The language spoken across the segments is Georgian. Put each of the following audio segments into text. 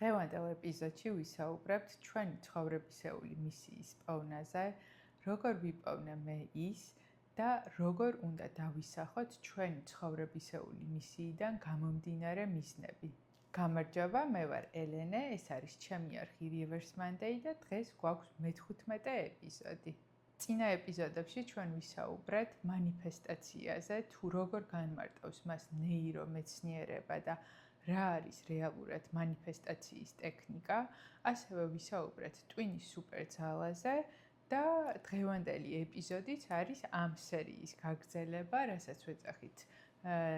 დღევანდელ ეპიზოდში ვისაუბრებთ ჩვენი ცხოვრებისეული მისიის პოვნაზე, როგორ ვიპოვნე მე ის და როგორ უნდა დავისახოთ ჩვენი ცხოვრებისეული მისიიდან გამომდინარე მიზნები. გამარჯობა, მე ვარ ელენე, ეს არის ჩემი არხი Reverse Monday და დღეს გვაქვს მე-15 ეპიზოდი. წინა ეპიზოდებში ჩვენ ვისაუბრეთ მანიფესტაციაზე, თუ როგორ განმარტავს მას ნეირომეცნიერება და რა არის რეალურად მანიფესტაციის ტექნიკა, ასევე ვისაუბრეთ ტვინის სუპერძალაზე და დღევანდელი ეპიზოდიც არის ამ სერიის გაგრძელება, რასაც ვეძახით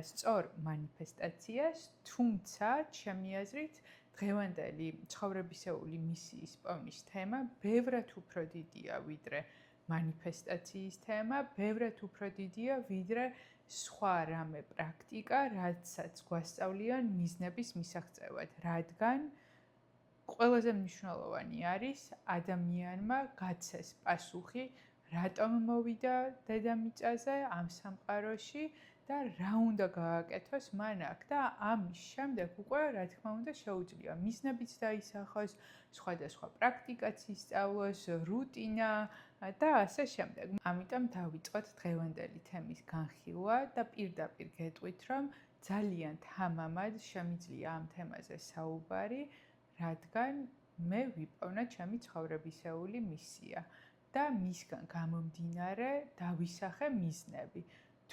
სწორ მანიფესტაციას, თუმცა ჩემი აზრით დღევანდელი ცხოვრებისეული მისიის პოვნის თემა ბევრად უფრო დიდია ვიდრე მანიფესტაციის თემა, ბევრად უფრო დიდია ვიდრე სხვა რამე პრაქტიკა, რაცაც გვასწავლიან მიზნების მისაღწევად, რადგან ყველაზე მნიშვნელოვანი არის ადამიანმა გაცეს პასუხი, რატომ მოვიდა დედამიწაზე ამ სამყაროში და რა უნდა გააკეთოს მან აქ და ამის შემდეგ უკვე რა თქმა უნდა შეუძლია მიზნებიც დაისახოს, სხვადასხვა პრაქტიკაც ისწავლოს, რუტინა და ასე შემდეგ. ამიტომ დავიწყოთ დღევანდელი თემის განხილვა და პირდაპირ გეტყვით, რომ ძალიან თამამად შემიძლია ამ თემაზე საუბარი, რადგან მე ვიპოვნა ჩემი ცხოვრებისეული მისია და მისგან გამომდინარე დავისახე მიზნები.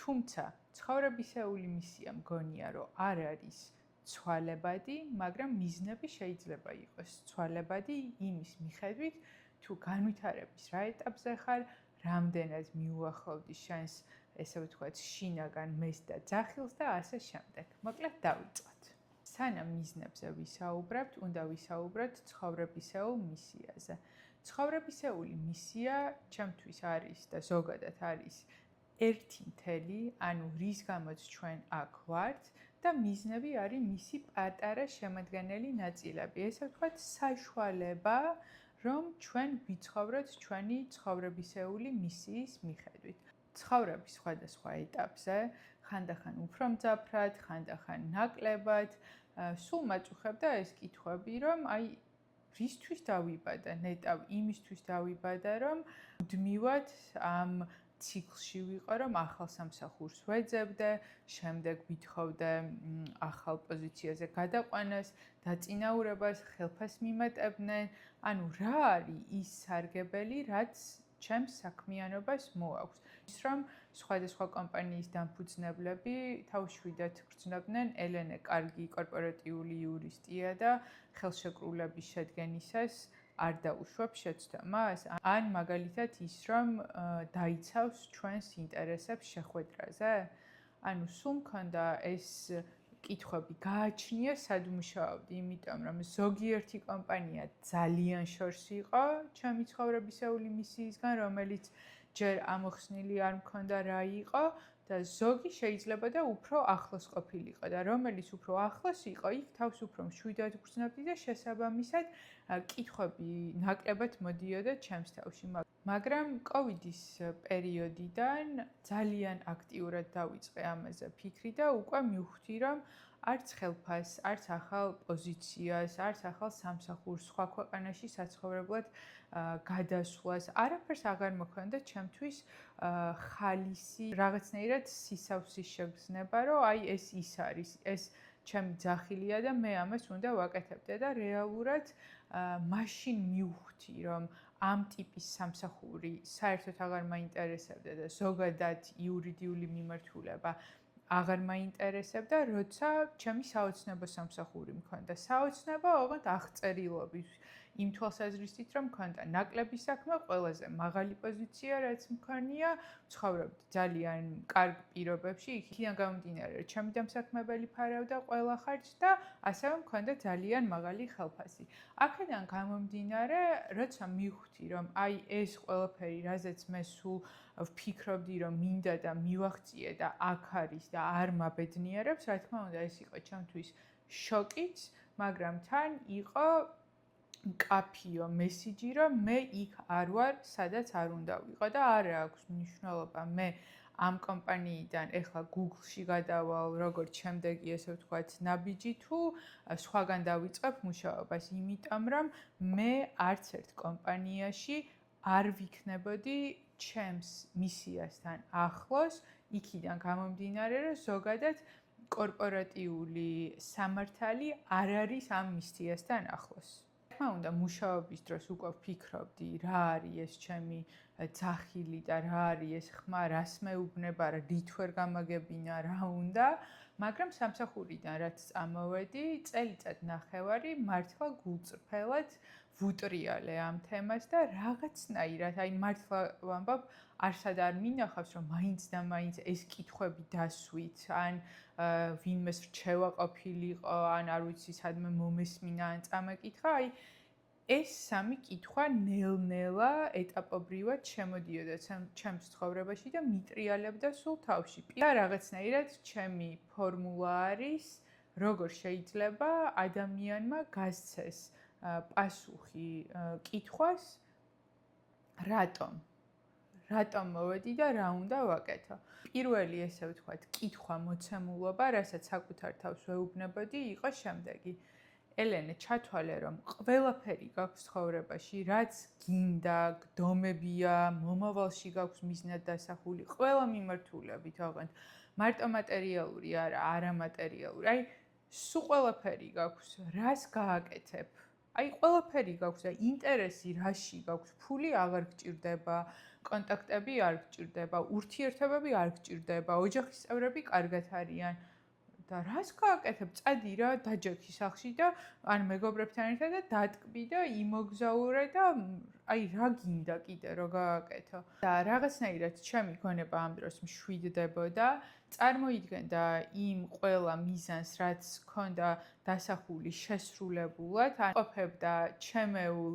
თუმცა ცხოვრებისეული მისია მგონია, რომ არ არის ცვალებადი, მაგრამ მიზნები შეიძლება იყოს ცვალებადი იმის მიხედვით, თუ განვითარების რა ეტაპზე ხარ, რამდენად მიუახლოვდი შენს, ესე ვთქვათ, შინაგან მეს და ძახილს და ასე შემდეგ. მოკლედ დავიწყოთ. სანამ მიზნებზე ვისაუბრებთ, უნდა ვისაუბროთ ცხოვრებისეულ მისიაზე. ცხოვრებისეული მისია ჩემთვის არის და ზოგადად არის ერთი მთელი, ანუ რის გამოც ჩვენ აქ ვართ და მიზნები არის მისი პატარა შემადგენელი ნაწილები. ესე ვთქვათ, საშუალება, რომ ჩვენ ვიცხოვროთ ჩვენი ცხოვრებისეული მისიის მიხედვით. ცხოვრების სხვადასხვა ეტაპზე, ხანდახან უფრო მძაფრად, ხანდახან ნაკლებად, სულ მაჭუხებდა ეს კითხვები, რომ აი რისთვის დავიბადა, ნეტავ იმისთვის დავიბადა, რომ მუდმივად ამ ციკლში ვიყო, რომ ახალ სამსახურს ვეძებდე, შემდეგ ვითხოვდე ახალ პოზიციაზე გადაყვანას, დაწინაურებას, ხელფას მიმატებდნენ. ანუ რა არის ის სარგებელი, რაც ჩემს საქმიანობას მოაქვს. ის რომ სხვადასხვა კომპანიის დამფუძნებლები თავშვიდად გრძნობდნენ, ელენე კარგი კორპორატიული იურისტია და ხელშეკრულების შედგენისას არ დაუშვებს შეცდომას, ან მაგალითად ის, რომ დაიცავს ჩვენს ინტერესებს შეხვედრაზე. ანუ სულ მქონდა ეს კითხვები გააჩნია სად მუშაობდი, იმიტომ რომ ზოგიერთი კომპანია ძალიან შორს იყო ჩემი ცხოვრებისეული მისიისგან, რომელიც ჯერ ამოხსნილი არ მქონდა რა იყო და ზოგი შეიძლება და უფრო ახლოს ყოფილიყო და რომელიც უფრო ახლოს იყო, იქ თავს უფრო მშვიდად გრძნობდი და შესაბამისად კითხვები ნაკლებად მოდიოდა ჩემს თავში. მაგრამ კოვიდის პერიოდიდან ძალიან აქტიურად დავიწყე ამაზე ფიქრი და უკვე მივხვდი, რომ არც ხელფას, არც ახალ პოზიციას, არც ახალ სამსახურს სხვა ქვეყანაში საცხოვრებლად გადასვლას, არაფერს აღარ მოქონდა ჩემთვის ხალისი, რაღაცნაირად სისავსის შეგრძნება, რომ აი ეს ის არის, ეს ჩემი ძახილია და მე ამას უნდა ვაკეთებდე და რეალურად მაშინ მივხვდი, რომ ამ ტიპის სამსახური საერთოდ აღარ მაინტერესებდა და ზოგადად იურიდიული მიმართულება აღარ მაინტერესებდა, როცა ჩემი საოცნებო სამსახური მქონდა. საოცნებო, ოღონდ აღწერილობის იმ თვალსაზრისით, რომ მქონდა ნაკლები საქმე, ყველაზე მაღალი პოზიცია, რაც მქონია, ვცხოვრობდი ძალიან კარგ პირობებში, იქიდან გამომდინარე, რომ ჩემი დამსაქმებელი ფარავდა ყველა ხარჯს და ასევე მქონდა ძალიან მაღალი ხელფასი. აქედან გამომდინარე, როცა მივხვდი, რომ აი ეს ყველაფერი, რაზეც მე სულ ვფიქრობდი, რომ მინდა და მივაღწიე და აქ არის და არ მაბედნიერებს, რა თქმა უნდა, ეს იყო ჩემთვის შოკიც, მაგრამ თან იყო მკაფიო მესიჯი, რომ მე იქ არ ვარ, სადაც არ უნდა ვიყო და არ აქვს მნიშვნელობა მე ამ კომპანიიდან ეხლა Google-ში გადავალ, როგორც შემდეგი ესე ვთქვათ, ნაბიჯი თუ სხვაგან დავიწყებ მუშაობას, იმიტომ რომ მე არც ერთ კომპანიაში არ ვიქნებოდი ჩემს მისიასთან ახლოს, იქიდან გამომდინარე, რომ ზოგადად კორპორატიული სამართალი არ არის ამ მისიასთან ახლოს. თქმა უნდა, მუშაობის დროს უკვე ვფიქრობდი, რა არის ეს ჩემი ძახილი და რა არის ეს ხმა, რას მეუბნება, რით ვერ გამაგებინა, რა უნდა, მაგრამ სამსახურიდან რაც წამოვედი, წელიწად ნახევარი მართლა გულწრფელად ვუტრიალე ამ თემას და რაღაცნაირად, აი მართლა ვამბობ, არსად არ მინახავს, რომ მაინც და მაინც ეს კითხვები დასვით, ან ვინმეს რჩევა ყოფილიყო, ან არ ვიცი, სადმე მომესმინა, ან წამეკითხა, აი ეს სამი კითხვა ნელ-ნელა ეტაპობრივად შემოდიოდა ჩემს ცხოვრებაში და მიტრიალებდა სულ თავში. და რაღაცნაირად ჩემი ფორმულა არის, როგორ შეიძლება ადამიანმა გასცეს პასუხი კითხვას, რატომ მოვედი და რა უნდა ვაკეთო. პირველი ესე ვთქვათ, კითხვა მოცემულობა, რასაც საკუთარ თავს ვეუბნებოდი, იყო შემდეგი. ელენე, ჩათვალე, რომ ყველაფერი გაქვს ცხოვრებაში, რაც გინდა, გდომებია, მომავალში გაქვს მიზნად დასახული, ყველა მიმართულებით, ოღონდ მარტო მატერიალური არა, არამატერიალური. აი, სულ ყველაფერი გაქვს, რას გააკეთებ? აი, ყველაფერი გაქვს და ინტერესი რაში გაქვს? ფული აღარ გჭირდება, კონტაქტები არ გჭირდება, ურთიერთობები არ გჭირდება, ოჯახის წევრები კარგად არიან. და რას გააკეთებ? წადი რა დაჯექი სახლში და ან მეგობრებთან ერთად და დატკბი და იმოგზაურე და აი რა გინდა კიდე რომ გააკეთო. და რაღაცნაირად ჩემი გონება ამ დროს მშვიდდებოდა, წარმოიდგენდა იმ ყველა მიზანს, რაც ქონდა დასახული შესრულებულად, ან ყოფებდა ჩემეულ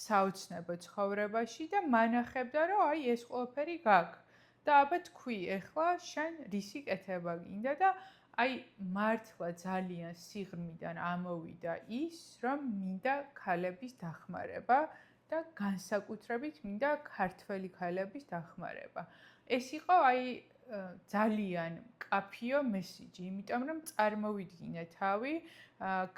საოცნებო ცხოვრებაში და მანახებდა, რომ აი ეს ყველაფერი გაქვს. და აბა თქვი, ეხლა შენ რისი კეთება გინდა და აი მართლა ძალიან სიღრმიდან ამოვიდა ის, რომ მინდა ქალების დახმარება და განსაკუთრებით მინდა ქართველი ქალების დახმარება. ეს იყო აი ძალიან კაფიო მესიჯი, იმიტომ რომ წარმოვიდგინე თავი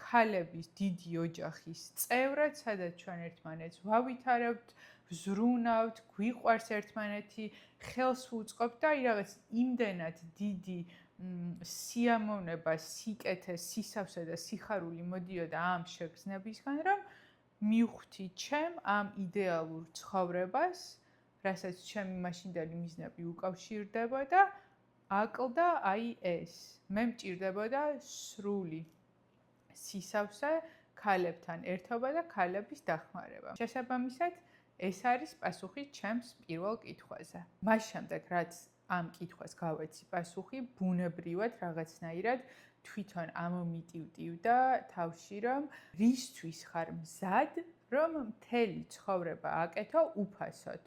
ქალების დიდი ოჯახის წევრად, სადაც ჩვენ ერთმანეთს ვავითარებთ, ვზრუნავთ, გვიყვარს ერთმანეთი, ხელს ვუწყობთ და აი რაღაც იმდენად დიდი სიამოვნება, სიკეთე, სისავსე და სიხარული მოდიოდა ამ შეგრძნებისგან, რომ მივხვდი ჩემ ამ იდეალურ ცხოვრებას, რასაც ჩემი მაშინდელი მიზნები უკავშირდებოდა, აკლდა აი ეს. მე მჭირდებოდა სრული სისავსე, ქალებთან ერთობა და ქალების დახმარება. შესაბამისად, ეს არის პასუხი ჩემს პირველ კითხვაზე. მას შემდეგ, რაც ამ კითხვას გავეცი პასუხი, ბუნებრივად რაღაცნაირად თვითონ ამომიტივტივდა თავში, რომ რისთვის ხარ მზად, რომ მთელი ცხოვრება აკეთო უფასოდ.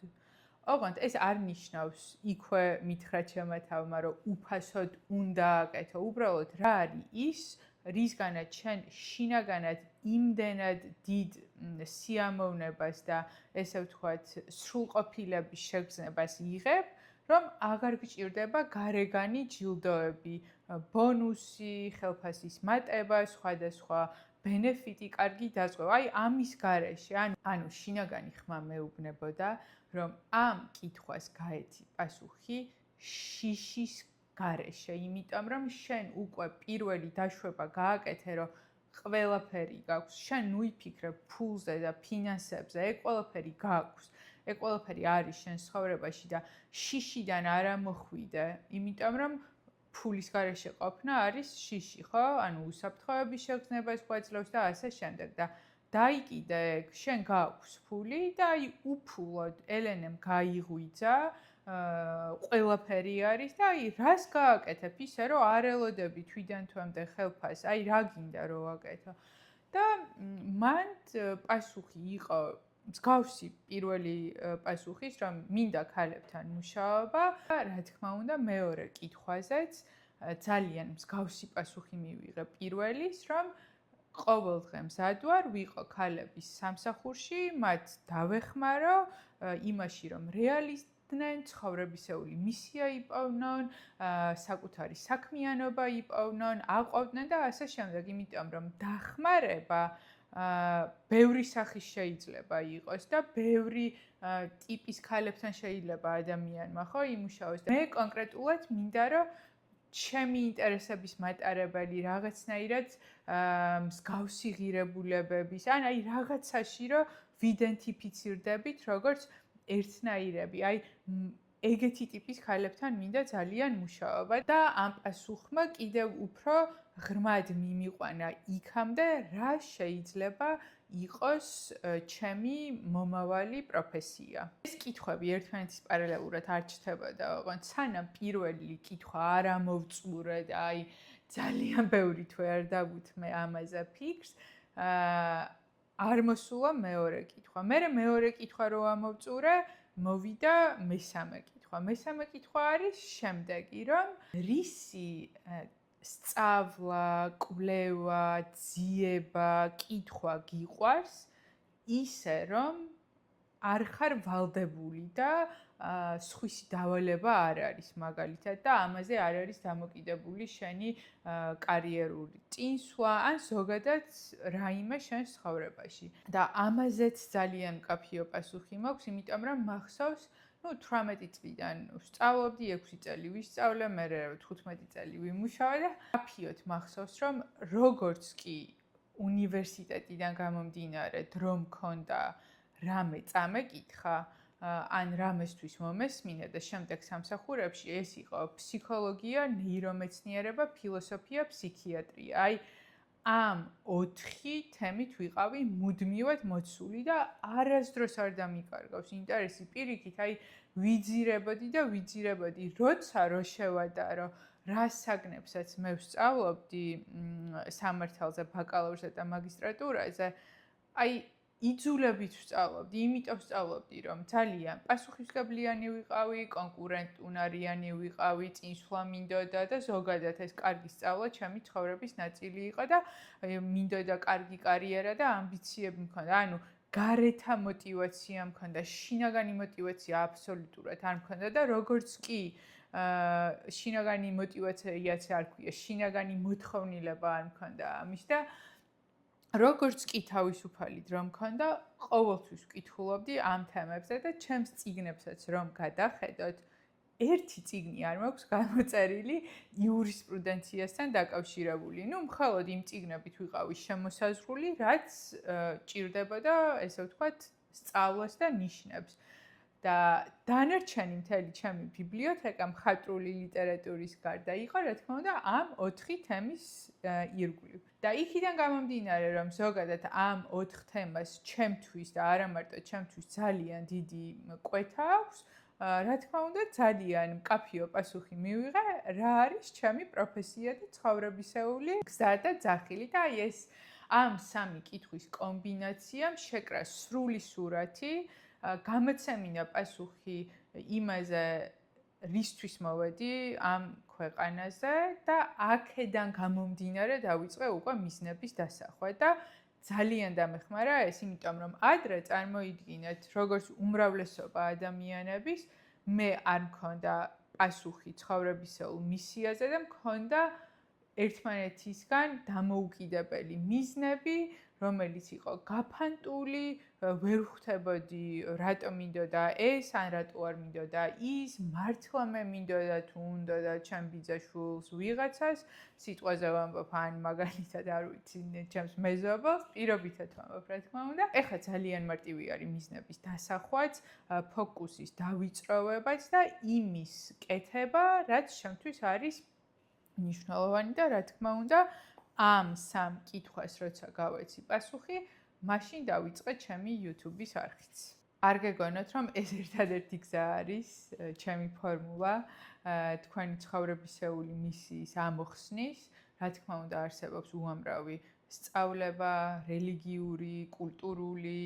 ოღონდ ეს არ ნიშნავს იქვე მითხრა ჩემმა თავმა, რომ უფასოდ უნდა აკეთო. უბრალოდ რა არის ის, რისგანაც შენ შინაგანად იმდენად დიდ სიამოვნებას და ესე ვთქვათ, სრულყოფილების შეგრძნებას იღებ, რომ აღარ გჭირდება გარეგანი ჯილდოები, ბონუსი, ხელფასის მატება, სხვადასხვა ბენეფიტი, კარგი დაწყვეტა. აი ამის გარეშე, ანუ შინაგანი ხმა მეუბნებოდა, რომ ამ კითხვას გაეცი პასუხი შიშის გარეშე, იმიტომ რომ შენ უკვე პირველი დაშვება გააკეთე, რომ ყველაფერი გაქვს, შენ უიფიქრებ ფულზე და ფინანსებზე, ეგ ყველაფერი გაქვს. ეგ ყველაფერი არის შენ ცხოვრებაში და შიშიდან არ ამოხვიდე, იმიტომ რომ ფულის გარეშე ყოფნა არის შიში, ხო? ანუ უსაფრთხოების შეგრძნებას გვაძლევს და ასე შემდეგ და დაიკიდე ეგ, შენ გაქვს ფული და აი უფულოდ ელენემ გაიღვიძა, ყველაფერი არის და აი რას გააკეთებ ისე რომ არ ელოდები თვიდან თვემდე ხელფასს, აი რა გინდა რომ ვაკეთო. და მან პასუხი იყო მსგავსი პირველი პასუხის, რომ მინდა ქალებთან მუშაობა და რა თქმა უნდა მეორე კითხვაზეც ძალიან მსგავსი პასუხი მივიღე პირველის, რომ ყოველდღე მზად ვარ ვიყო ქალების სამსახურში, მათ დავეხმარო იმაში, რომ ყოფდნენ, ცხოვრებისეული მისია იპოვნონ, საკუთარი საქმიანობა იპოვნონ, აყვავდნენ და ასე შემდეგ, იმიტომ რომ დახმარება ბევრი სახის შეიძლება იყოს და ბევრი ტიპის ქალებთან შეიძლება ადამიანმა ხო იმუშაოს. მე კონკრეტულად მინდა რომ ჩემი ინტერესების მატარებელი რაღაცნაირად მსგავსი ღირებულებების, აი რაღაცაში რომ ვიდენტიფიცირდებით როგორც ერთნაირები. აი ეგეთი ტიპის ქალებთან მინდა ძალიან მუშაობა და ამ პასუხმა კიდევ უფრო ღრმად მიმიყვანა იქამდე, რა შეიძლება იყოს ჩემი მომავალი პროფესია. ეს კითხვები ერთმანეთის პარალელურად არ ჩნდებოდა, ოღონდ სანამ პირველი კითხვა არ ამოვწურე და აი ძალიან ბევრი თვე არ დავუთმე ამაზე ფიქრს, არ მოსულა მეორე კითხვა. მე მეორე კითხვა რო ამოვწურე, მოვიდა მესამე კითხვა. მესამე კითხვა არის შემდეგი, რომ რისი სწავლა, კვლევა, ძიება, კითხვა გიყვარს ისე რომ არ ხარ ვალდებული და სხვისი დავალება არ არის მაგალითად და ამაზე არ არის დამოკიდებული შენი კარიერული წინსვლა ან ზოგადად რაიმე შენ ცხოვრებაში. და ამაზეც ძალიან მკაფიო პასუხი მაქვს, იმიტომ რომ მახსოვს 18 წლიდან ვსწავლობდი, 6 წელი ვისწავლე, მერე 15 წელი ვიმუშავა და მკაფიოდ მახსოვს, რომ როგორც კი უნივერსიტეტიდან გამომდინარე დრო მქონდა რამე წამეკითხა, ან რამესთვის მომესმინა და შემდეგ სამსახურებში ეს იყო ფსიქოლოგია, ნეირომეცნიერება, ფილოსოფია, ფსიქიატრია. აი ამ 4 თემით ვიყავი მუდმივად მოცული და არასდროს არ დამიკარგავს ინტერესი პირიქით, აი ვიძირებოდი, როცა რო შევადარო რა საგნებსაც მე ვსწავლობდი სამართალზე, ბაკალავრზე და მაგისტრატურაზე, აი იძულებით ვსწავლობდი, იმიტომ ვსწავლობდი, რომ ძალიან პასუხისმგებლიანი ვიყავი, კონკურენტუნარიანი ვიყავი, წინსვლა მინდოდა და ზოგადად ეს კარგი სწავლა ჩემი ცხოვრების ნაწილი იყო და მინდოდა კარგი კარიერა და ამბიციები მქონდა. ანუ გარეთა мотиваცია მქონდა, შინაგანი мотиваცია აბსოლუტურად არ მქონდა და როგორც კი შინაგანი мотиваციაც არ ქვია, შინაგანი მოთხოვნილება არ მქონდა ამის და როგორც კი თავისუფალი დრო მქონდა, ყოველთვის ვკითხულობდი ამ თემებზე და ჩემს წიგნებსაც რომ გადახედოთ, ერთი წიგნი არ მაქვს გამოწერილი იურისპრუდენციასთან დაკავშირებული. მხოლოდ იმ წიგნებით ვიყავი შემოსაზღვრული, რაც ჭირდებოდა, ესე ვთქვათ, სწავლას და ნიშნებს. და დანარჩენი მთელი ჩემი ბიბლიოთეკა მხატვრული ლიტერატურის გარდა იყო, რა თქმა უნდა, ამ 4 თემის ირგვლივ. და იქიდან გამომდინარე, რომ ზოგადად ამ 4 თემას ჩემთვის და არა მარტო ჩემთვის ძალიან დიდი კვეთა აქვს, რა თქმა უნდა, ძალიან მკაფიო პასუხი მივიღე, რა არის ჩემი პროფესია და ცხოვრებისეული გზა და ძახილი და აი ეს ამ სამი კითხვის კომბინაციამ შეკრა სრული სურათი, გამოცემინა პასუხი იმაზე, რისთვის მოვედი ამ ქვეყანაზე და აქედან გამომდინარე დავიწყე უკვე მიზნების დასახვა და ძალიან დამეხმარა ეს, იმიტომ რომ ადრე წარმოიდგინეთ, როგორც უმრავლესობა ადამიანების, მე არ მქონდა პასუხი ცხოვრებისეულ მისიაზე და მქონდა ერთმანეთისგან დამოუკიდებელი მიზნები, რომელიც იყო გაფანტული, ვერ ხვდებოდი რატომ მინდოდა ეს, ან რატო არ მინდოდა ის, მართლა მე მინდოდა თუ უნდოდა ჩემ ბიძაშვილს ვიღაცას, სიტყვაზე ვამბობ, ან მაგალითად არ ვიცი, ჩემს მეზობელს, პირობითად ვამბობ, რა თქმა უნდა. ეხლა ძალიან მარტივი არის მიზნების დასახვაც, ფოკუსის დავიწროვებაც და იმის კეთება, რაც შემთთვის არის მნიშვნელოვანი და რა თქმა უნდა, ამ სამ კითხვას როცა გავეცი პასუხი, მაშინ დავიწყე ჩემი YouTube-ის არხიც. არ გეგონოთ, რომ ეს ერთადერთი გზა არის, ჩემი ფორმულა, თქვენი ცხოვრებისეული მისიის ამოხსნის, რა თქმა უნდა, არსებობს უამრავი სწავლება, რელიგიური, კულტურული,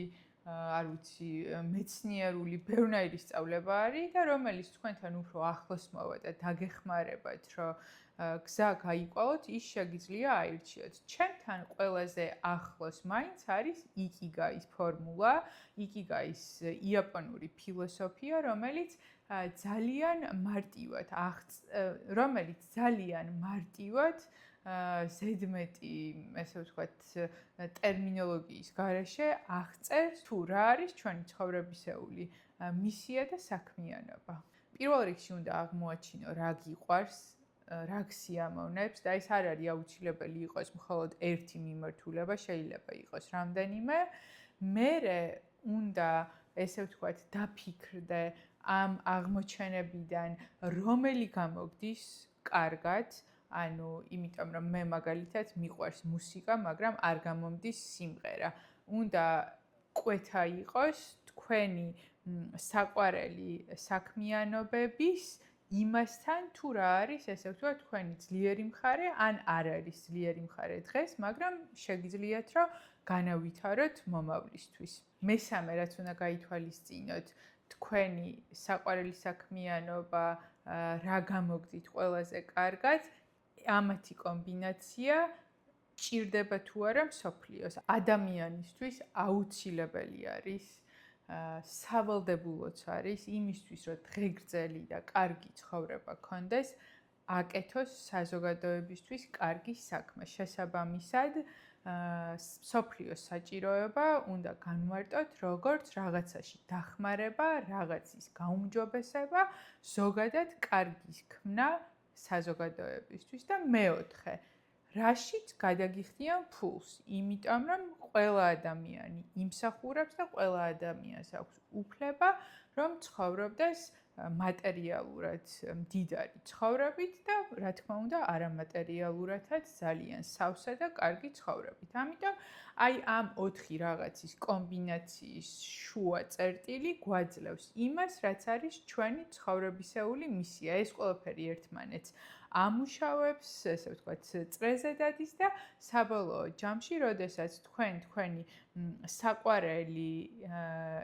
არ ვიცი, მეცნიერული ბევრნაირი სწავლება არის და რომელიც თქვენთან უფრო ახლოს მოვა და დაგეხმარებათ, რომ გზა გაიყვალოთ, ის შეგიძლია აირჩიოთ. ჩემთან ყველაზე ახლოს მაინც არის იკიგაის ფორმულა, იკიგაის იაპონური ფილოსოფია, რომელიც ძალიან მარტივად ზედმეტი, ესე ვთქვათ, ტერმინოლოგიის გარეშე აღწერს თუ რა არის ჩვენი ცხოვრებისეული მისია და საქმიანობა. პირველ რიგში უნდა აღმოაჩინო რა გიყვარს, რა გსიამოვნებს და ეს არ არის აუცილებელი იყოს მხოლოდ ერთი მიმართულება, შეიძლება იყოს რამდენიმე. მერე უნდა, ესე ვთქვათ, დაფიქრდე ამ აღმოჩენებიდან რომელი გამოგდის კარგად, ანუ იმიტომ რომ მე მაგალითად მიყვარს მუსიკა, მაგრამ არ გამომდის სიმღერა. უნდა კვეთა იყოს თქვენი საყვარელი საქმიანობების იმასთან თუ რა არის, ესე ვთქვათ, თქვენი ძლიერი მხარე ან არ არის ძლიერი მხარე დღეს, მაგრამ შეგიძლიათ რომ განავითაროთ მომავლისთვის. მესამე რაც უნდა გაითვალისწინოთ, თქვენი საყვარელი საქმიანობა რა გამოგდით ყველაზე კარგად, ამათი კომბინაცია ჭირდება თუ არა მსოფლიოს. ადამიანისთვის აუცილებელი არის, სავალდებულოც არის იმისთვის, რომ დღეგრძელი და კარგი ცხოვრება გქონდეს, აკეთოს საზოგადოებისთვის კარგი საქმე. შესაბამისად, მსოფლიოს საჭიროება უნდა განვარტოთ როგორც რაღაცაში დახმარება, რაღაცის გაუმჯობესება, ზოგადად კარგის ქმნა საზოგადოებისთვის და მეოთხე, რაშიც გადაგიხდიან ფულს, იმიტომ რომ ყველა ადამიანი იმსახურებს და ყველა ადამიანს აქვს უფლება, რომ ცხოვრობდეს მატერიალურად მდიდარი ცხოვრებით და რა თქმა უნდა არამატერიალურადაც ძალიან სავსე და კარგი ცხოვრებით. ამიტომ აი ამ 4 რაღაცის კომბინაციის შუა წერტილი გვაძლევს იმას, რაც არის ჩვენი ცხოვრებისეული მისია. ეს ყველაფერი ერთმანეთს ამუშავებს, ესე ვთქვათ, წრეზე დადის და საბოლოო ჯამში, როდესაც თქვენი საყვარელი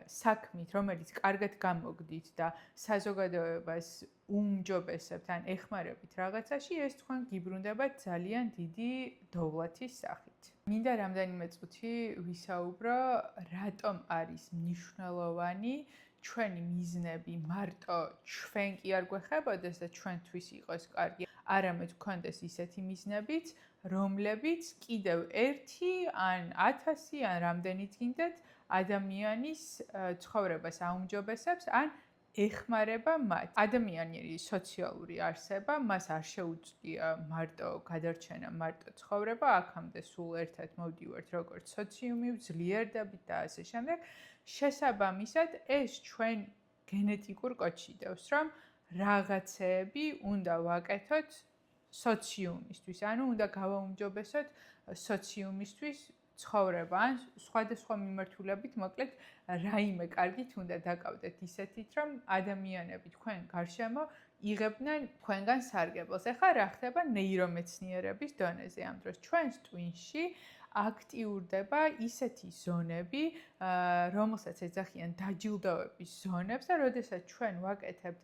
საქმით, რომელიც კარგად გამოგდით და საზოგადოებას უმჯობესებთ ან ეხმარებით რაღაცაში, ეს თქვენ გიბრუნდებათ ძალიან დიდი დოვლათის სახით. მინდა რამდენიმე წუთი ვისაუბრო, რატომ არის მნიშვნელოვანი ჩვენი მიზნები მარტო ჩვენ კი არ გვეხებოდეს და ჩვენთვის იყოს კარგი, არამედ გქონდეს ისეთი მიზნებიც, რომლებიც კიდევ ერთი ან 1000 ან რამდენიც გინდათ ადამიანის ცხოვრებას აუმჯობესებს ან ეხმარება მათ. ადამიანი არის სოციალური არსება, მას არ შეუძლია მარტო გადარჩენა, მარტო ცხოვრება, აქამდე სულ ერთად მოვდივართ როგორც სოციუმი, ძლიერდებით და ასე შემდეგ. შესაბამისად, ეს ჩვენ გენეტიკურ კოდში დევს, რომ რაღაცეები უნდა ვაკეთოთ სოციუმისთვის, ანუ უნდა გავაუმჯობესოთ სოციუმისთვის ცხოვრება, ან სხვადასხვა მიმართულებით, მოკლედ, რაიმე კარგით უნდა დაკავდეთ ისეთით, რომ ადამიანები თქვენ გარშემო იღებდნენ თქვენგან სარგებელს. ეხლა რა ხდება ნეირომეცნიერების დონეზე ამ დროს? ჩვენს ტვინში აქტიურდება ისეთი ზონები, რომელსაც ეძახიან დაჯილდოების ზონებს და როდესაც ჩვენ ვაკეთებთ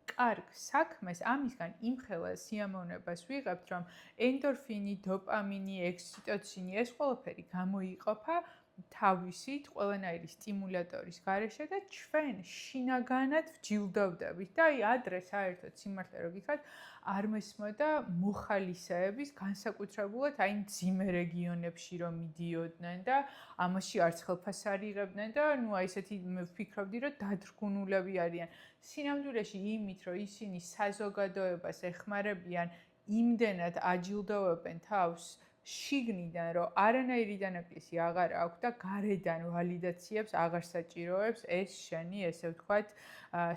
კარგ საქმეს, ამისგან იმხელა სიამოვნებას ვიღებთ, რომ ენდორფინი, დოპამინი, ექსიტოცინი, ეს ყველაფერი გამოიყოფა თავისით ყველანაირი სტიმულატორის გარეშე და ჩვენ შინაგანად ვჯილდოვდებით და აი ადრე საერთოდ სიმართლე რომ გითხრათ, არ მესმოდა მოხალისეების განსაკუთრებულად აი მძიმე რეგიონებში რომ მიდიოდნენ და ამაში არც ხელფასს არ იღებდნენ და ნუ აი ესეთი ვფიქრობდი რომ დადრგუნულები არიან. სინამდვილეში იმით რომ ისინი საზოგადოებას ეხმარებიან, იმდენად აჯილდოვებენ თავს შიგნიდან, რომ არანაირი დანაკლისი აღარ აქვს და გარედან ვალიდაციებს აღარ საჭიროებს ეს შენი, ესე ვთქვათ,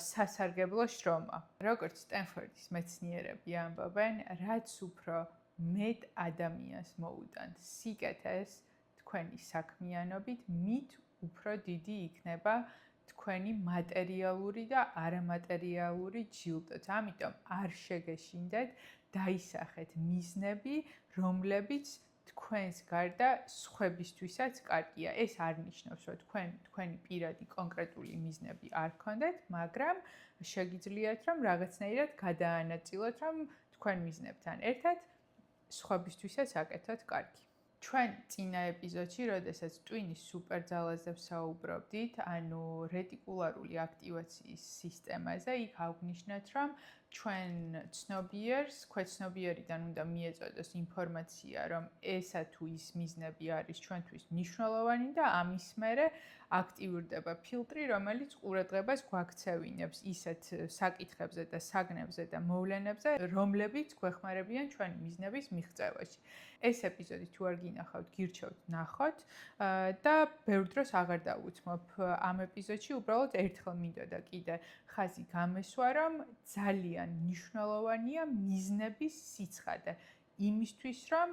სასარგებლო შრომა. როგორც სტენფორდის მეცნიერები ამბობენ, რაც უფრო მეტ ადამიანს მოუდანთ სიკეთეს თქვენი საქმიანობით, მით უფრო დიდი იქნება თქვენი მატერიალური და არამატერიალური ჯილდოც. ამიტომ არ შეგეშინდეთ, დაისახეთ მიზნები, რომლებიც თქვენს გარდა სხვებისთვისაც კარგია. ეს არ ნიშნავს, რომ თქვენი პირადი კონკრეტული მიზნები არ გქონდეთ, მაგრამ შეგიძლიათ, რომ რაღაცნაირად გადაანაწილოთ, რომ თქვენ მიზნებთან ერთად სხვებისთვისაც აკეთოთ კარგი. ჩვენ წინა ეპიზოდში, როდესაც ტვინის სუპერძალაზე ვსაუბრობდით, ანუ რეტიკულარული აქტივაციის სისტემაზე, იქ აღვნიშნეთ, რომ ჩვენ ცნობიერს, ქვეცნობიერიდან უნდა მიეწოდოს ინფორმაცია, რომ ესა თუ ის მიზნები არის ჩვენთვის მნიშვნელოვანი და ამის მერე აქტიურდება ფილტრი, რომელიც ყურადღებას გვაქცევინებს ისეთ საკითხებზე და საგნებზე და მოვლენებზე, რომლებიც გვეხმარებიან ჩვენი მიზნების მიღწევაში. ეს ეპიზოდი თუ არ გინახავთ, გირჩევთ ნახოთ და ბევრ დროს აღარ დავუცმობ ამ ეპიზოდში, უბრალოდ ერთხელ მინდოდა კიდე ხაზი გამესვა, რომ ძალიან მნიშვნელოვანია მიზნების სიცხადე იმისთვის, რომ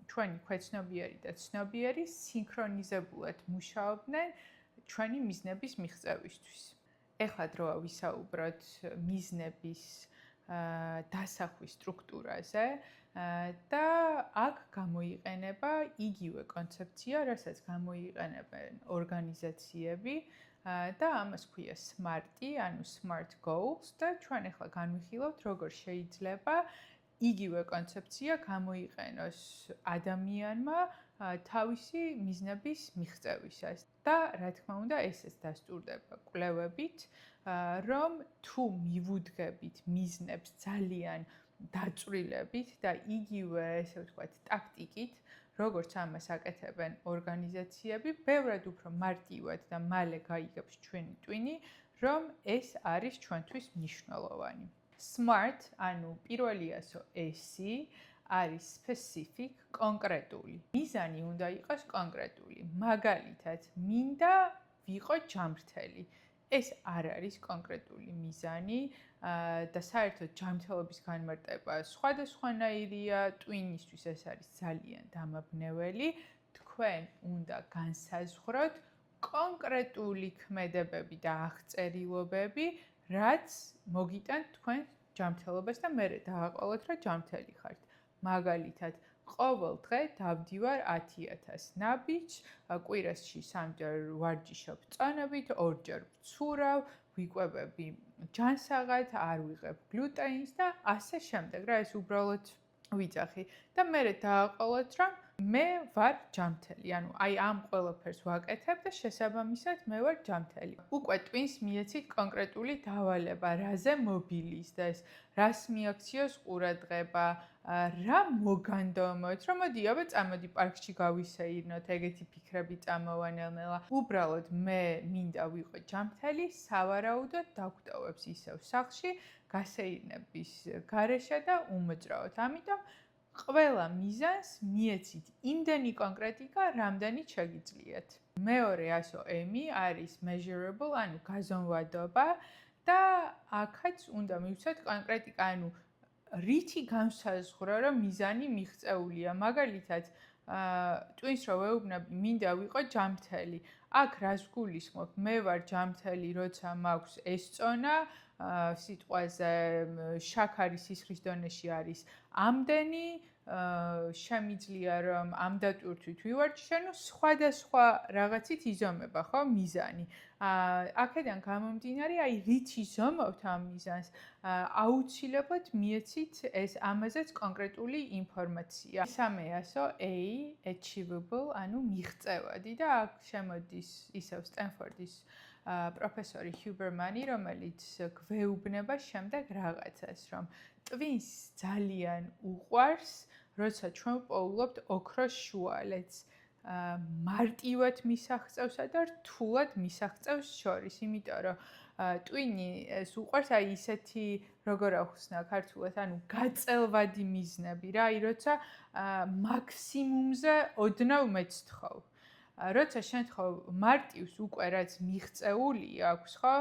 ჩვენი ქვეცნობიერი და ცნობიერი სინქრონიზებულად მუშაობდნენ ჩვენი მიზნების მიღწევისთვის. ეხლა დროა ვისაუბროთ მიზნების დასახვის სტრუქტურაზე და აქ გამოიყენება იგივე კონცეფცია, რასაც გამოიყენებენ ორგანიზაციები და ამას ქვია SMART-ი, ანუ SMART Goals და ჩვენ ახლა განვიხილავთ, როგორ შეიძლება იგივე კონცეფცია გამოიყენოს ადამიანმა თავისი მიზნების მიღწევისას. და რა თქმა უნდა, ესეც დასტურდება კვლევებით, რომ თუ მივუდგებით მიზნებს ძალიან დაწვრილებით და იგივე, ესე ვთქვათ, ტაქტიკით, როგორც ამას აკეთებენ ორგანიზაციები, ბევრად უფრო მარტივად და მალე გაიგებს ჩვენი ტვინი, რომ ეს არის ჩვენთვის მნიშვნელოვანი. SMART, ანუ პირველი ასო S-ი, არის specific, კონკრეტული. მიზანი უნდა იყოს კონკრეტული. მაგალითად, მინდა ვიყო ჯანმრთელი. ეს არ არის კონკრეტული მიზანი და საერთოდ ჯანმრთელობის განმარტება სხვადასხვანაირია, ტვინისთვის ეს არის ძალიან დამაბნეველი. თქვენ უნდა განსაზღვროთ კონკრეტული ქმედებები და აღწერილობები, რაც მოგიტანთ თქვენ ჯანმრთელობას და მერე დააყოლოთ, რომ ჯანმრთელი ხართ. მაგალითად, ყოველ დღე დავდივარ 10,000 ნაბიჯს, კვირაში 3-ჯერ ვარჯიშობ წონებით, 2-ჯერ ვცურავ, ვიკვებები ჯანსაღად, არ ვიღებ გლუტენს და ასე შემდეგ. რა ეს უბრალოდ ვიძახი და მერე დააყოლოთ, რომ მე ვარ ჯანმრთელი. ანუ აი ამ ყველაფერს ვაკეთებ და შესაბამისად მე ვარ ჯანმრთელი. უკვე ტვინს მიეცით კონკრეტული დავალება, რაზე მობილიზდეს, რას მიაქციოს ყურადღება, რა მოგანდომოთ, რომ მოდი, აბა წამოდი პარკში გავისეირნოთ, ეგეთი ფიქრები წამოვანელნელა. უბრალოდ მე მინდა ვიყო ჯანმრთელი, სავარაუდოდ დაგვტოვებს ისევ სახლში, გასეირნების გარეშე და უმოძრაოდ. ამიტომ ყველა მიზანს მიეცით იმდენი კონკრეტიკა, რამდენიც შეგიძლიათ. მეორე ასო M-ი არის measurable, ანუ გაზომვადობა და აქაც უნდა მივცეთ კონკრეტიკა, ანუ რითი განსაზღვრა, რომ მიზანი მიღწეულია. მაგალითად, ტვინს რო ვეუბნები, მინდა ვიყო ჯანმრთელი. აქ რას გულისხმობ? მე ვარ ჯანმრთელი, როცა მაქვს ეს წონა, სიტყვაზე შაქარი სისხლის დონეში არის ამდენი, შემიძლია რომ ამ დატვირთვით ვივარჯიშე, ნუ სხვადასხვა რაღაცით იზომება, ხო, მიზანი. აქედან გამომდინარე, აი რით იზომავთ ამ მიზანს, აუცილებლად მიეცით ეს ამაზეც კონკრეტული ინფორმაცია. მესამე ასო A, achievable, ანუ მიღწევადი და აქ შემოდის ისევ სტენფორდის პროფესორი ჰიუბერმანი, რომელიც გვეუბნება შემდეგ რაღაცას, რომ ტვინს ძალიან უყვარს, როცა ჩვენ პოულობთ ოქროს შუალედს, მარტივად მისაღწევსა და რთულად მისაღწევს შორის, იმიტომ რომ ტვინი ეს უყვარს აი ისეთი, როგორ ახსნა ქართულად, ანუ გაწელვადი მიზნები რა, აი როცა მაქსიმუმზე ოდნავ მეცთხოვ. როცა შენ ხო მარტივს უკვე რაც მიღწეული აქვს, ხო?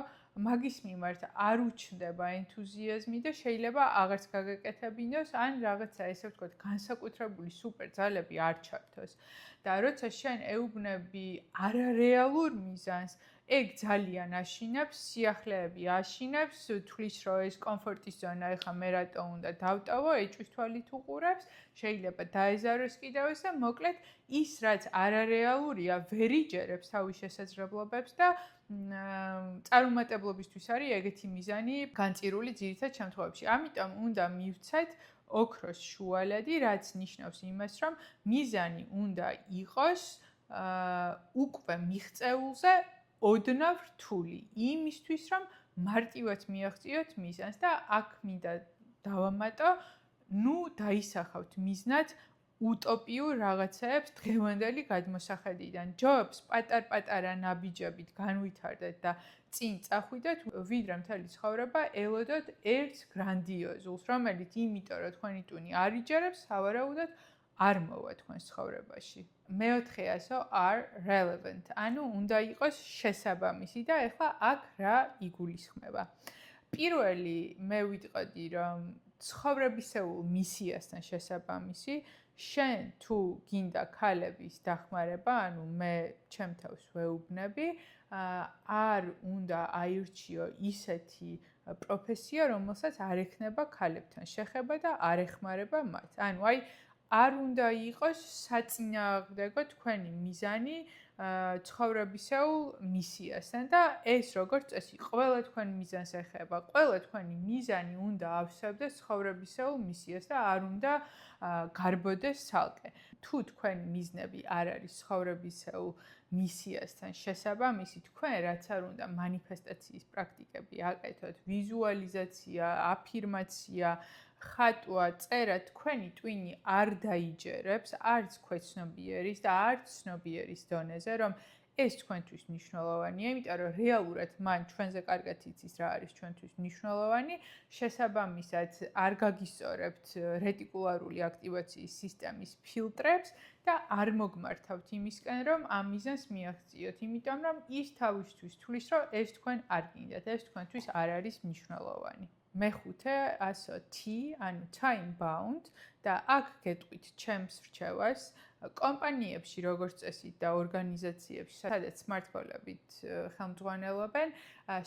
მაგის მიმართ არ უჩნდება ენთუზიაზმი და შეიძლება აღარც გაგეკეთებინოს, ან რაღაცა ესე ვთქვათ, განსაკუთრებული სუპერ ძალები არ ჩართოს. და როცა შენ ეუბნები არარეალურ მიზანს, ეგ ძალიან აშინებს, სიახლეები აშინებს, თulis რომ ეს კომფორტის ზონა ეხა მე რატო უნდა დავტოვო, ეჭვის თვალით უყურებს, შეიძლება დაეზაროს კიდევ ეს და მოკლედ ის რაც არარეალურია, ვერ იჯერებს თავის შესაძლებლობებს და წარუმატებლობისთვის არის ეგეთი მიზანი განწირული ძირითად შემთხვევებში. ამიტომ უნდა მივცეთ ოქროს შუალედი, რაც ნიშნავს იმას, რომ მიზანი უნდა იყოს უკვე მიღწეულზე ოდნავ რთული, იმისთვის, რომ მარტივად მიაღწიოთ მიზანს და აქ მინდა დავამატო, დაისახავთ მიზნად უტოპიურ რაღაცებს დღევანდელი გადმოსახედიდან. ჯობს პატარ-პატარა ნაბიჯებით განვითარდეთ და წინ წახვიდეთ, ვიდრე მთელი ცხოვრება ელოდოთ ერთ გრანდიოზულს, რომელიც იმიტომ რომ თქვენი ტუნი არ იჯერებს, სავარაუდოდ არ მოვა თქვენს ცხოვრებაში. მეოთხეასო are relevant, ანუ უნდა იყოს შესაბამისი და ეხლა აქ რა იგულისხმება. პირველი მე ვიტყოდი, რომ ცხოვრებისეულ მისიასთან შესაბამისი, შენ თუ გინდა ქალების დახმარება, ანუ მე ჩემ თავს ვეუბნები, არ უნდა აირჩიო ისეთი პროფესია, რომელსაც არ ექნება ქალებთან შეხება და არ ეხმარება მათ. ანუ არ უნდა იყოს საწინააღმდეგო თქვენი მიზანი ცხოვრებისეულ მისიასთან და ეს როგორც წესი ყველა თქვენ მიზანს ეხება, ყველა თქვენი მიზანი უნდა ავსებდეს ცხოვრებისეულ მისიას და არ უნდა გარბოდეს ცალკე. თუ თქვენი მიზნები არ არის ცხოვრებისეულ მისიასთან შესაბამისი, თქვენ რაც არ უნდა მანიფესტაციის პრაქტიკები აკეთოთ, ვიზუალიზაცია, აფირმაცია, ხატვა, წერა, თქვენი ტვინი არ დაიჯერებს, არც ქვეცნობიერის და არც ცნობიერის დონეზე, რომ ეს თქვენთვის მნიშვნელოვანია, იმიტომ რომ რეალურად მან ჩვენზე კარგად იცის რა არის ჩვენთვის მნიშვნელოვანი, შესაბამისად არ გაგისწორებთ რეტიკულარული აქტივაციის სისტემის ფილტრებს და არ მოგმართავთ იმისკენ, რომ ამ მიზანს მიაღწიოთ, იმიტომ რომ ის თავისთვის თulis, რომ ეს თქვენ არ გინდათ, ეს თქვენთვის არ არის მნიშვნელოვანი. მეხუთე, ასო T, ანუ time bound და აქ გეტყვით ჩემს რჩევას, კომპანიებში როგორც წესი და ორგანიზაციებში, სადაც სმარტფონებით ხელმძღვანელობენ,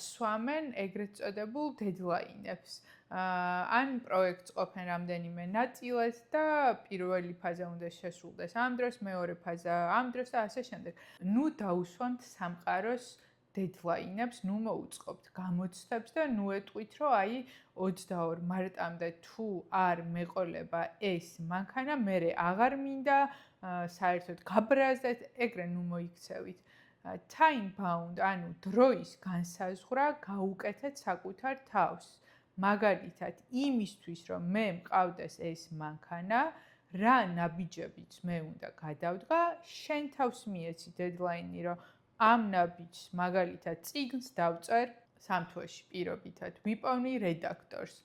სვამენ ეგრეთ წოდებულ დედლაინებს. ან პროექტს ყოფენ რამდენიმე ნაწილად და პირველი ფაზა უნდა შესრულდეს ამ დროს, მეორე ფაზა ამ დროს და ასე შემდეგ. დაუსვამთ სამყაროს დედლაინებს, მოუწყობთ გამოცდებს და ეტყვით, რომ 22 მარტამდე თუ არ მეყოლება ეს მანქანა, მერე აღარ მინდა საერთოდ გაბრაზდეთ, ეგრე მოიქცევით. Time bound, ანუ დროის განსაზღვრა გაუკეთეთ საკუთარ თავს. მაგალითად, იმისთვის, რომ მე მყავდეს ეს მანქანა, რა ნაბიჯებიც მე უნდა გადავდგა, შენ თავს მიეცი დედლაინი, რომ ამ ნაბიჯს მაგალითად წიგნს დავწერ 3 თვეში პირობითად, ვიპოვნი რედაქტორს,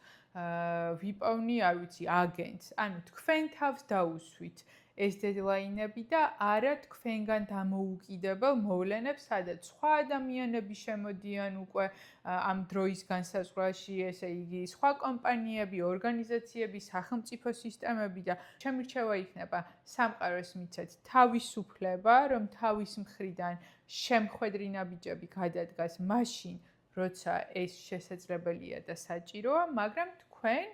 ვიპოვნი, არ ვიცი, აგენტს, ანუ თქვენ თავს დაუსვით ეს დედლაინები და არა თქვენგან დამოუკიდებელ მოვლენებს, სადაც სხვა ადამიანები შემოდიან უკვე ამ დროის განსაზღვრაში, ესე იგი, სხვა კომპანიები, ორგანიზაციები, სახელმწიფო სისტემები და ჩემი რჩევა იქნება სამყაროს მიცეთ თავისუფლება, რომ თავის მხრიდან შემხედრი ნაბიჯები გადადგას მაშინ, როცა ეს შესაძლებელია და საჭიროა, მაგრამ თქვენ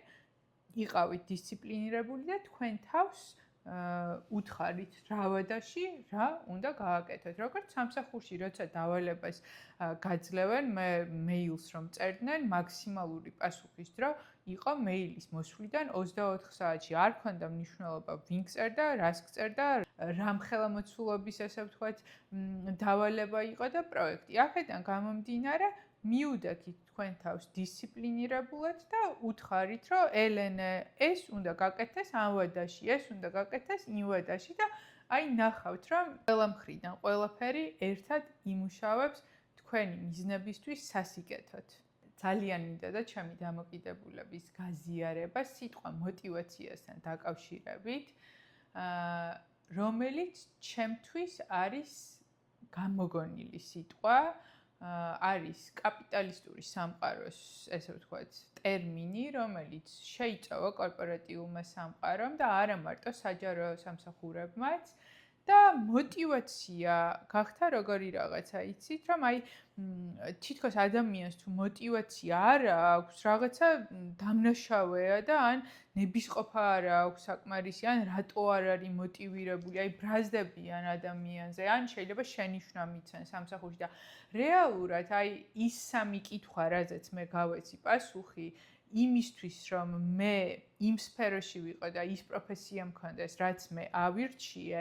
იყავით დისციპლინირებული და თქვენ თავს უთხარით რა რა უნდა გააკეთოთ. როგორც სამსახურში, როცა დავალებას გაძლევენ, მე მეილს რომ წერდნენ, მაქსიმალური პასუხის დრო იყო მეილის მოსვლიდან 24 საათში. არ ქონდა მნიშვნელობა, ვინ წერდა, რას წერდა, რამ ხელმოცულობის, ესე ვთქვათ, დავალება იყო და პროექტი. აქედან გამომდინარე, მიუდექით თქვენ თავს დისციპლინირებულად და უთხარით, რომ ელენე, ეს უნდა გაკეთდეს ამ ვადაში, ეს უნდა გაკეთდეს იმ ვადაში და ნახავთ, რომ ყველა მხრიდან ყველაფერი ერთად იმუშავებს თქვენი მიზნებისთვის სასიკეთოდ. ძალიან მინდა და ჩემი დამოკიდებულების გაზიარება სიტყვა мотиваციასთან დაკავშირებით, რომელიც ჩემთვის არის გამოგონილი სიტყვა, არის კაპიტალისტური სამყაროს, ესე ვთქვათ, ტერმინი, რომელიც შეიწოვა კორპორატიულმა სამყარომ და არა მარტო საჯარო სამსახურებმაც და мотиваცია გახდა როგორი რაღაცა, იცით, რომ აი თითქოს ადამიანს თუ мотиваცია არ აქვს, რაღაცა დამნაშავეა და ან ნებისყოფა არ აქვს საკმარისი, ან რატო არ არის მოტივირებული, აი ბრაზდებიან ადამიანზე, ან შეიძლება შენიშვნა მიცენ სამსახურში და რეალურად აი ის სამი კითხვა, რაზეც მე გავეცი პასუხი, იმისთვის რომ მე იმ სფეროში ვიყო და ის პროფესია მქონდეს, რაც მე ავირჩიე,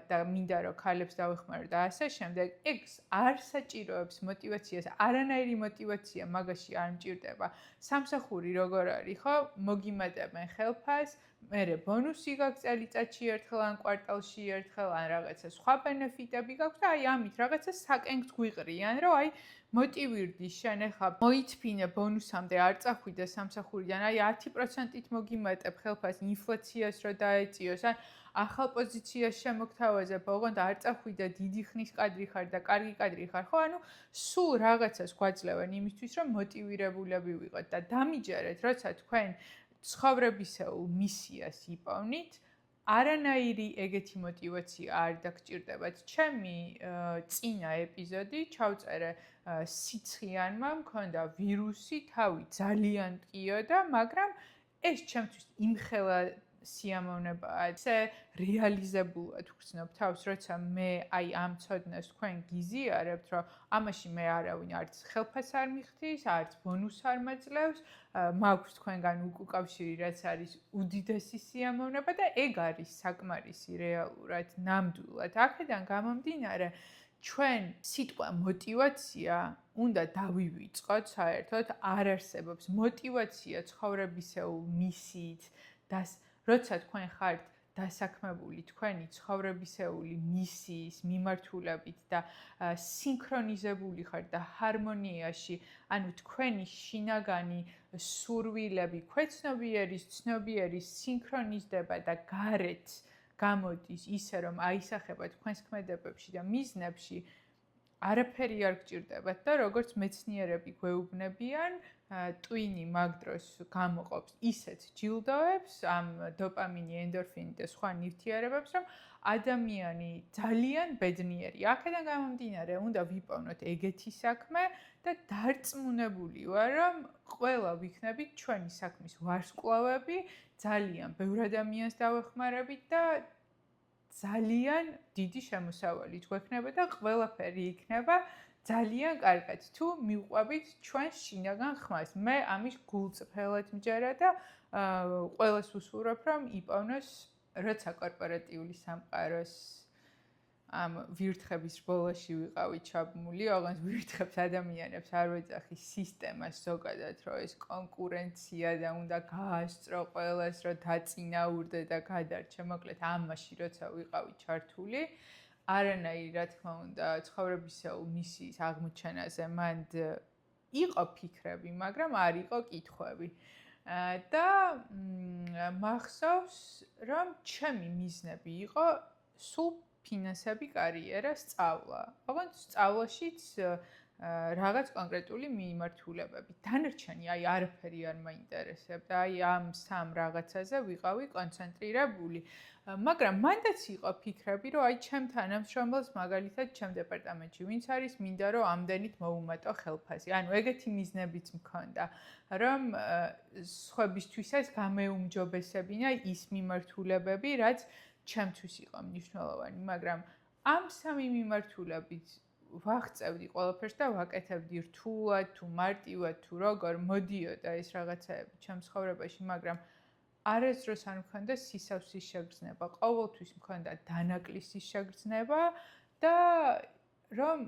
და მინდა რომ ქალებს დავეხმარო და ასე შემდეგ, ეგ არ საჭიროებს мотиваციას, არანაირი мотиваცია მაგაში არ მჭირდება. სამსახური როგორ არის, ხო? მოგიმატებენ ხელფას, მერე ბონუსი გაქვს წელიწადში ერთხელ ან კვარტალში ერთხელ ან რაღაცა სხვა ბენეფიტები გაქვს და აი ამით რაღაცა საკენგს გვიყრიან, რომ აი მოტივირდი შენ ახლა მოითფინე ბონუსამდე არ წახვიდე სამსახურიდან, აი 10%-ით მოგიმატებ ხელფას ინფლაციას რო დაეწიოს, ან ახალ პოზიციას შემოგთავაზებ, ოღონდ არ წახვიდე დიდი ხნის კადრი ხარ და კარგი კადრი ხარ, ხო? ანუ სულ რაღაცას გვაძლევენ იმისთვის, რომ მოტივირებულები ვიყოთ და დამიჯერეთ, როცა თქვენ ცხოვრებისეულ მისიას იპოვნით, არანაირი ეგეთი мотиваცია არ დაგჭირდებათ. ჩემი წინა ეპიზოდი ჩავწერე სიცხიანმა, მქონდა ვირუსი, თავი ძალიან მტკიოდა, მაგრამ ეს ჩემთვის იმხელა სიამოვნებაა. ესე რეალიზებულად ვგრძნობ თავს, როცა მე აი ამ ცოდნას თქვენ გიზიარებთ, რომ ამაში მე არავინ არც ხელფას არ მიხდის, არც ბონუს არ მაძლევს, მაქვს თქვენგან უკავშირი, რაც არის უდიდესი სიამოვნება და ეგ არის საკმარისი რეალურად, ნამდვილად. აქედან გამომდინარე, ჩვენ სიტყვა мотиваცია უნდა დავივიწყოთ საერთოდ, არ არსებობს мотиваცია ცხოვრებისეულ მისიით და როცა თქვენ ხართ დასაქმებული თქვენი ცხოვრებისეული მისიის მიმართულებით და სინქრონიზებული ხართ და ჰარმონიაში, ანუ თქვენი შინაგანი სურვილები, ქვეცნობიერის, ცნობიერის სინქრონიზდება და გარეთ გამოდის ისე, რომ აისახება თქვენს ქმედებებში და მიზნებში, არაფერი არ გჭირდებათ და როგორც მეცნიერები გვეუბნებიან, ტვინი მაგ დროს გამოყოფს ისეთ ჯილდოებს, ამ დოპამინი, ენდორფინი და სხვა ნივთიერებებს, რომ ადამიანი ძალიან ბედნიერი. აქედან გამომდინარე, უნდა ვიპოვნოთ ეგეთი საქმე და დარწმუნებული ვარ, რომ ყველა ვიქნებით ჩვენი საქმის ვარსკვლავები, ძალიან ბევრ ადამიანს დავეხმარებით და ძალიან დიდი შემოსავალი გვექნება და ყველაფერი იქნება ძალიან კარგად, თუ მივყვებით ჩვენს შინაგან ხმას. მე ამის გულწრფელად მჯერა და ყველას უსურვებ, რომ იპოვნოს, როცა კორპორატიული სამყაროს ამ ვირთხების ბოლოში ვიყავი ჩაბმული, ოღონდ ვირთხებს ადამიანებს არ ვეძახი სისტემას ზოგადად, რომ ეს კონკურენცია და უნდა გაასწრო ყველას, რომ დაწინაურდე და გადარჩე, მოკლედ ამაში როცა ვიყავი ჩართული, არანაირი რა თქმა უნდა ცხოვრებისეულ მისიის აღმოჩენაზე მანდ იყო ფიქრები, მაგრამ არ იყო კითხვები. და მახსოვს, რომ ჩემი მიზნები იყო სულ ფინანსები, კარიერა, სწავლა. ოღონდ სწავლაშიც რაღაც კონკრეტული მიმართულებები. დანარჩენი აი არაფერი არ მაინტერესებდა. აი ამ სამ რაღაცაზე ვიყავი კონცენტრირებული. მაგრამ მანდაც იყო ფიქრები, რომ აი ჩემ თანამშრომელს მაგალითად ჩემ დეპარტამენტში ვინც არის, მინდა რომ ამდენით მოუმატო ხელფასი. ანუ ეგეთი მიზნებიც მქონდა, რომ სხვებისთვისაც გამეუმჯობესებინა ის მიმართულებები, რაც ჩემთვის იყო მნიშვნელოვანი, მაგრამ ამ სამი მიმართულებით ვაღწევდი ყველაფერს და ვაკეთებდი რთულად, თუ მარტივად, თუ როგორ მოდიოდა ეს რაღაცაები ჩემ ცხოვრებაში, მაგრამ არასდროს არ მქონდა სისავსის შეგრძნება, ყოველთვის მქონდა დანაკლისის შეგრძნება და რომ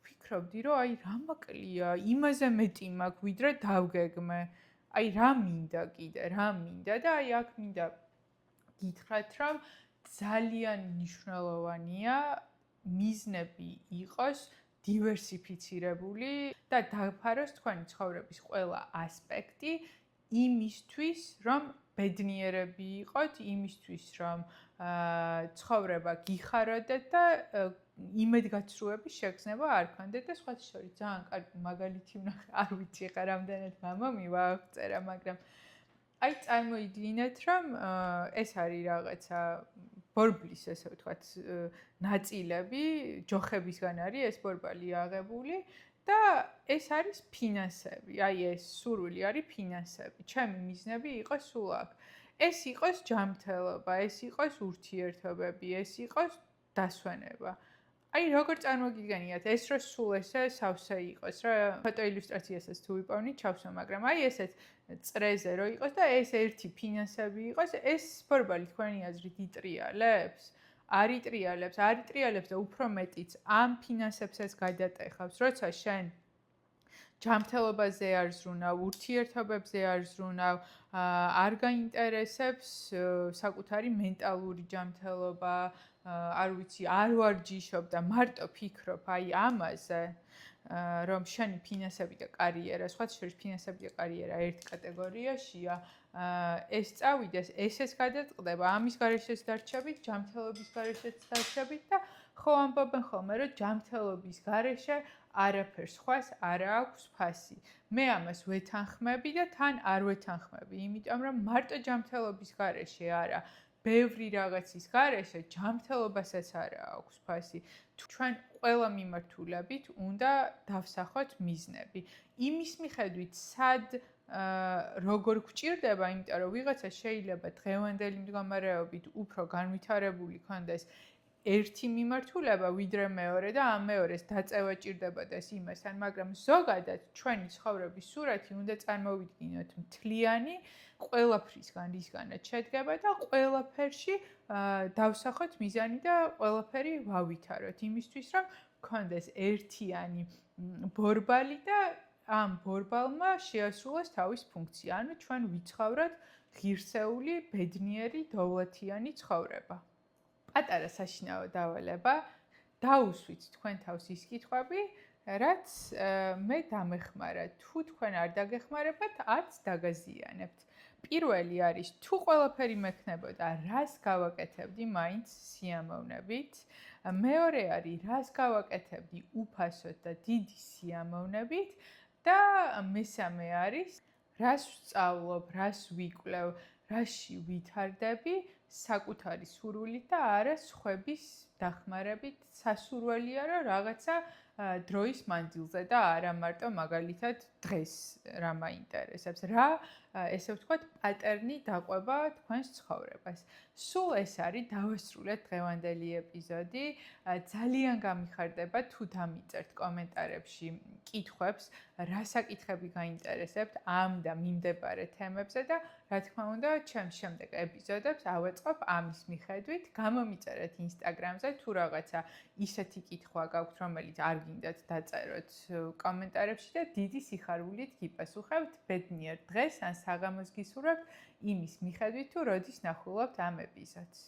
ვფიქრობდი, რომ აი რა მაკლია, იმაზე მეტი მაქვს, ვიდრე დავგეგმე. აი რა მინდა კიდე, რა მინდა და აი აქ მინდა გითხრათ, რომ ძალიან მნიშვნელოვანია მიზნები იყოს დივერსიფიცირებული და დაფაროს თქვენი ცხოვრების ყველა ასპექტი იმისთვის, რომ ბედნიერები იყოთ, იმისთვის, რომ ცხოვრება გიხაროდეთ და იმედგაცრუების შეგრძნება არ გქონდეთ და სხვათა შორის ძალიან კარგი მაგალითი ვნახე, არ ვიცი ხა რამდენად გამომივა აღწერა, მაგრამ აი წარმოიდგინეთ, რომ ეს არის რაღაცა ბორბლის ესე ვთქვათ ნაწილები, ჯოხებისგან არის ეს ბორბალი აღებული და ეს არის ფინანსები. აი ეს სურვილი არის ფინანსები. ჩემი მიზნები იყოს სულ აქ. ეს იყოს ჯანმრთელობა, ეს იყოს ურთიერთობები, ეს იყოს დასვენება. აი როგორ წარმოგიდგენიათ ეს რო სულ ესე სავსე იყოს რა ფოტო ილუსტრაციასაც თუ ვიპოვნით ჩავსვა მაგრამ აი ესეთ წრეზე რო იყოს და ეს ერთი ფინანსები იყოს ეს ბორბალი თქვენი აზრით იტრიალებს არიტრიალებს და უფრო მეტიც ამ ფინანსებსაც გადატეხავს როცა შენ ჯანმრთელობაზე არ ზრუნავ, ურთიერთობებზე არ ზრუნავ, არ გაინტერესებს საკუთარი მენტალური ჯანმრთელობა, არ ვიცი, არ ვარჯიშობ და მარტო ფიქრობ აი ამაზე, რომ შენი ფინანსები და კარიერა, სხვა შორის ფინანსები და კარიერა ერთ კატეგორიაშია, ეს წავიდეს, ესეც გადაწყდება, ამის გარეშეც დარჩებით, ჯანმრთელობის გარეშეც დარჩებით და ხო ამბობენ ხოლმე, რომ ჯანმრთელობის გარეშე არაფერს სხვას არ აქვს ფასი. მე ამას ვეთანხმები და თან არ ვეთანხმები, იმიტომ რომ მარტო ჯანმრთელობის გარეშე არა, ბევრი რაღაცის გარეშე ჯანმრთელობასაც არ აქვს ფასი. ჩვენ ყველა მიმართულებით უნდა დავსახოთ მიზნები. იმის მიხედვით სად როგორ გვჭირდება, იმიტომ რომ ვიღაცა შეიძლება დღევანდელი მდგომარეობით უფრო განვითარებული ქონდეს ერთი მიმართულება ვიდრე მეორე და ამ მეორეს დაწევა ჭირდებოდეს იმასთან, მაგრამ ზოგადად ჩვენი ცხოვრების სურათი უნდა წარმოვიდგინოთ მთლიანი ყველაფრისგან, რისგანაც შედგება და ყველაფერში დავსახოთ მიზანი და ყველაფერი ვავითაროთ იმისთვის, რომ გქონდეს ერთიანი ბორბალი და ამ ბორბალმა შეასრულოს თავის ფუნქცია, ანუ ჩვენ ვიცხოვროთ ღირსეული, ბედნიერი, დოვლათიანი ცხოვრება. პატარა საშინაო დავალება, დაუსვით თქვენ თავს ის კითხვები, რაც მე დამეხმარა. თუ თქვენ არ დაგეხმარებათ, არც დაგაზიანებთ. პირველი არის, თუ ყველაფერი მექნებოდა, რას გავაკეთებდი მაინც სიამოვნებით. მეორე არის, რას გავაკეთებდი უფასოდ და დიდი სიამოვნებით და მესამე არის, რას ვსწავლობ, რას ვიკვლევ, რაში ვითარდები საკუთარი სურვილით და არა სხვების დახმარებით. სასურველია რომ რაღაცა დროის მანძილზე და არა მარტო მაგალითად დღეს რა მაინტერესებს. რა ესე ვთქვათ პატერნი დაყვება თქვენს ცხოვრებას. სულ ეს არის დავასრულეთ დღევანდელი ეპიზოდი. ძალიან გამიხარდება თუ დამიწერთ კომენტარებში კითხვებს, რა საკითხები გაინტერესებთ ამ და მიმდებარე თემებზე და რა თქმა უნდა, ჩემს შემდეგ ეპიზოდებს ავეწყობ ამის მიხედვით. გამომიწერეთ Instagram-ზე თუ რაღაცა ისეთი კითხვა გაქვთ, რომელიც არ გინდათ დაწეროთ კომენტარებში და დიდი სიხარულით გიპასუხებთ ბედნიერ დღეს ან საღამოს გისურვებთ იმის მიხედვით თუ როდის ნახულობთ ამ ეპიზოდს.